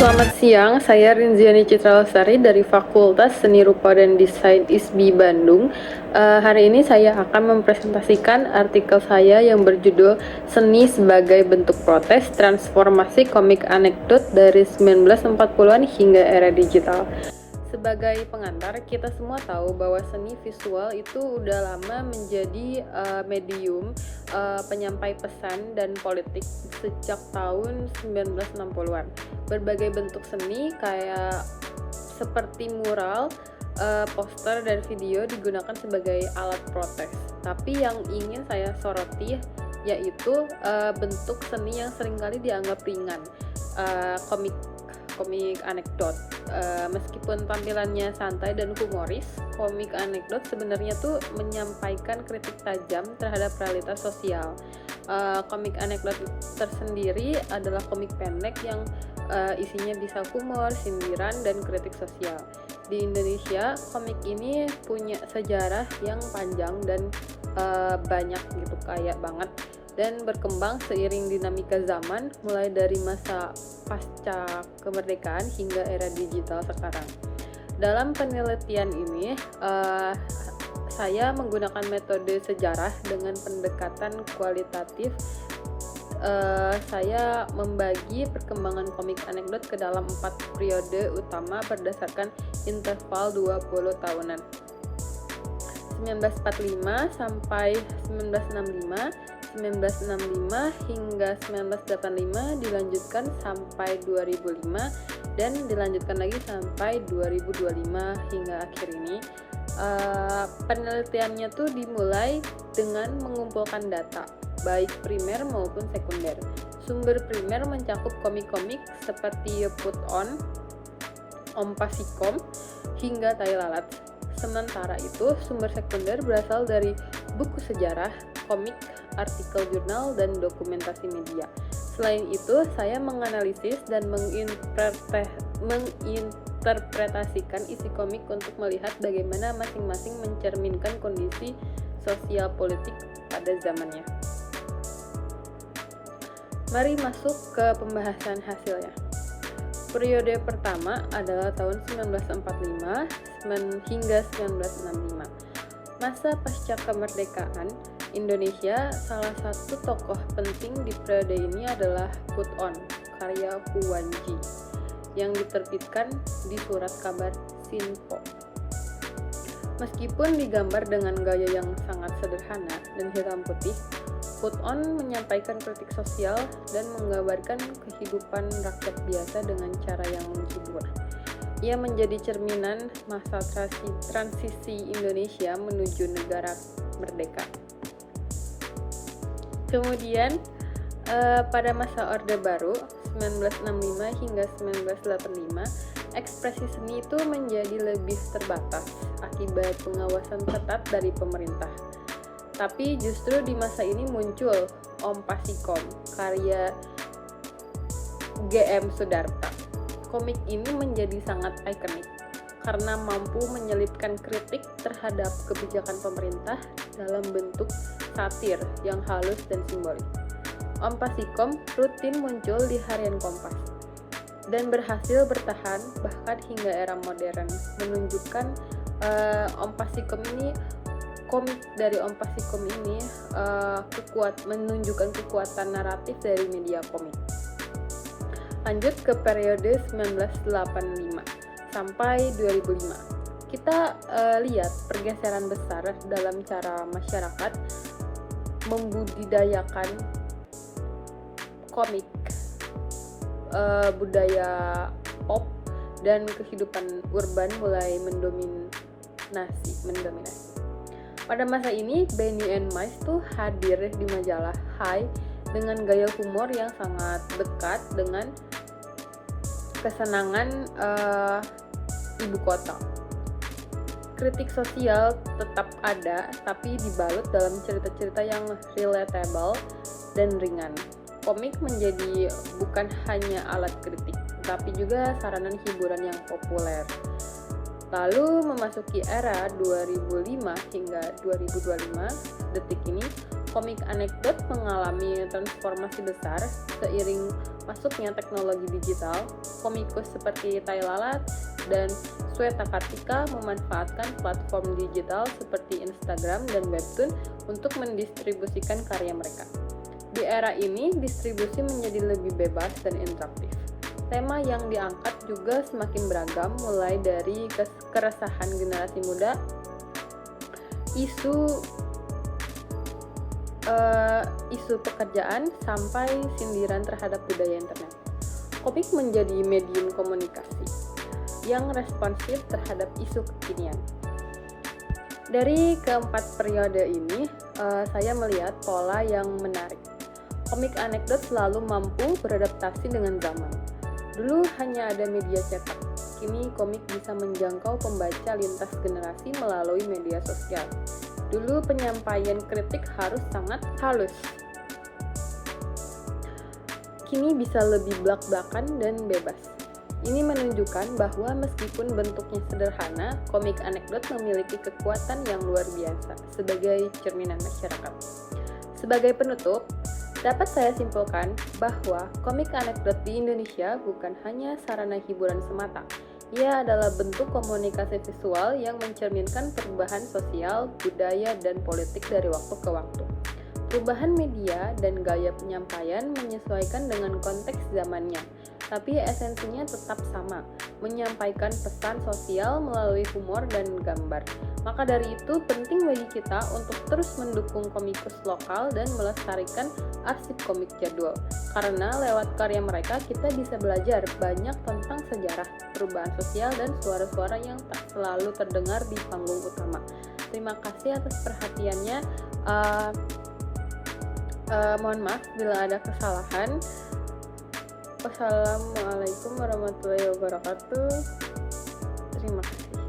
Selamat siang, saya Rinziani Citra Lestari dari Fakultas Seni Rupa dan Desain ISBI Bandung. Hari ini saya akan mempresentasikan artikel saya yang berjudul Seni sebagai Bentuk Protes, Transformasi Komik Anekdot dari 1940-an hingga Era Digital. Sebagai pengantar, kita semua tahu bahwa seni visual itu udah lama menjadi medium penyampai pesan dan politik sejak tahun 1960-an. Berbagai bentuk seni kayak seperti mural, poster, dan video digunakan sebagai alat protes. Tapi yang ingin saya soroti yaitu bentuk seni yang seringkali dianggap ringan, komik anekdot. Meskipun tampilannya santai dan humoris, komik anekdot sebenarnya tuh menyampaikan kritik tajam terhadap realitas sosial. Komik anekdot tersendiri adalah komik pendek yang isinya bisa humor, sindiran, dan kritik sosial. Di Indonesia, komik ini punya sejarah yang panjang dan banyak gitu, kaya banget, dan berkembang seiring dinamika zaman mulai dari masa pasca kemerdekaan hingga era digital sekarang. Dalam penelitian ini, saya menggunakan metode sejarah dengan pendekatan kualitatif. Saya membagi perkembangan komik anekdot ke dalam 4 periode utama berdasarkan interval 20 tahunan. 1945 sampai 1965, 1965 hingga 1985, dilanjutkan sampai 2005, dan dilanjutkan lagi sampai 2025 hingga akhir ini. Penelitiannya tuh dimulai dengan mengumpulkan data, baik primer maupun sekunder. Sumber primer mencakup komik-komik seperti Put On, Ompasikom, hingga Tai Lalat. Sementara itu, sumber sekunder berasal dari buku sejarah, komik, artikel jurnal, dan dokumentasi media. Selain itu, saya menganalisis dan menginterpretasikan isi komik untuk melihat bagaimana masing-masing mencerminkan kondisi sosial politik pada zamannya. Mari masuk ke pembahasan hasilnya. Periode pertama adalah tahun 1945 hingga 1965. Masa pasca kemerdekaan Indonesia, salah satu tokoh penting di periode ini adalah Put On, karya Huwanji, yang diterbitkan di Surat Kabar Sinpo. Meskipun digambar dengan gaya yang sangat sederhana dan hitam putih, Put On menyampaikan kritik sosial dan menggambarkan kehidupan rakyat biasa dengan cara yang menghibur. Ia menjadi cerminan masa transisi Indonesia menuju negara merdeka. Kemudian pada masa Orde Baru 1965 hingga 1985, ekspresi seni itu menjadi lebih terbatas akibat pengawasan ketat dari pemerintah. Tapi justru di masa ini muncul Ompasikom, karya GM Sudarta. Komik ini menjadi sangat ikonik karena mampu menyelipkan kritik terhadap kebijakan pemerintah dalam bentuk satir yang halus dan simbolik. Ompasikom rutin muncul di harian Kompas dan berhasil bertahan bahkan hingga era modern, menunjukkan komik dari Ompasikom ini menunjukkan kekuatan naratif dari media komik. Lanjut ke periode 1985 sampai 2005. Kita lihat pergeseran besar dalam cara masyarakat membudidayakan komik, budaya pop, dan kehidupan urban mulai mendominasi. Pada masa ini, Benny and Mice tuh hadir di majalah Hai dengan gaya humor yang sangat dekat dengan kesenangan ibu kota. Kritik sosial tetap ada, tapi dibalut dalam cerita-cerita yang relatable dan ringan. Komik menjadi bukan hanya alat kritik, tapi juga saranan hiburan yang populer. Lalu memasuki era 2005 hingga 2025, detik ini komik anekdot mengalami transformasi besar seiring masuknya teknologi digital, komikus seperti Tai Lalat dan Sweta Kartika memanfaatkan platform digital seperti Instagram dan Webtoon untuk mendistribusikan karya mereka. Di era ini, distribusi menjadi lebih bebas dan interaktif. Tema yang diangkat juga semakin beragam, mulai dari keresahan generasi muda, isu pekerjaan, sampai sindiran terhadap budaya internet. Komik menjadi medium komunikasi yang responsif terhadap isu kekinian. Dari keempat periode ini, saya melihat pola yang menarik. Komik anekdot selalu mampu beradaptasi dengan zaman. Dulu hanya ada media cetak, kini komik bisa menjangkau pembaca lintas generasi melalui media sosial. Dulu penyampaian kritik harus sangat halus, kini bisa lebih blak-blakan dan bebas. Ini menunjukkan bahwa meskipun bentuknya sederhana, komik anekdot memiliki kekuatan yang luar biasa sebagai cerminan masyarakat. Sebagai penutup, dapat saya simpulkan bahwa komik anekdot di Indonesia bukan hanya sarana hiburan semata. Ia adalah bentuk komunikasi visual yang mencerminkan perubahan sosial, budaya, dan politik dari waktu ke waktu. Perubahan media dan gaya penyampaian menyesuaikan dengan konteks zamannya, tapi esensinya tetap sama, menyampaikan pesan sosial melalui humor dan gambar. Maka dari itu, penting bagi kita untuk terus mendukung komikus lokal dan melestarikan arsip komik jadul. Karena lewat karya mereka, kita bisa belajar banyak tentang sejarah, perubahan sosial, dan suara-suara yang tak selalu terdengar di panggung utama. Terima kasih atas perhatiannya. Mohon maaf bila ada kesalahan. Wassalamualaikum warahmatullahi wabarakatuh. Terima kasih.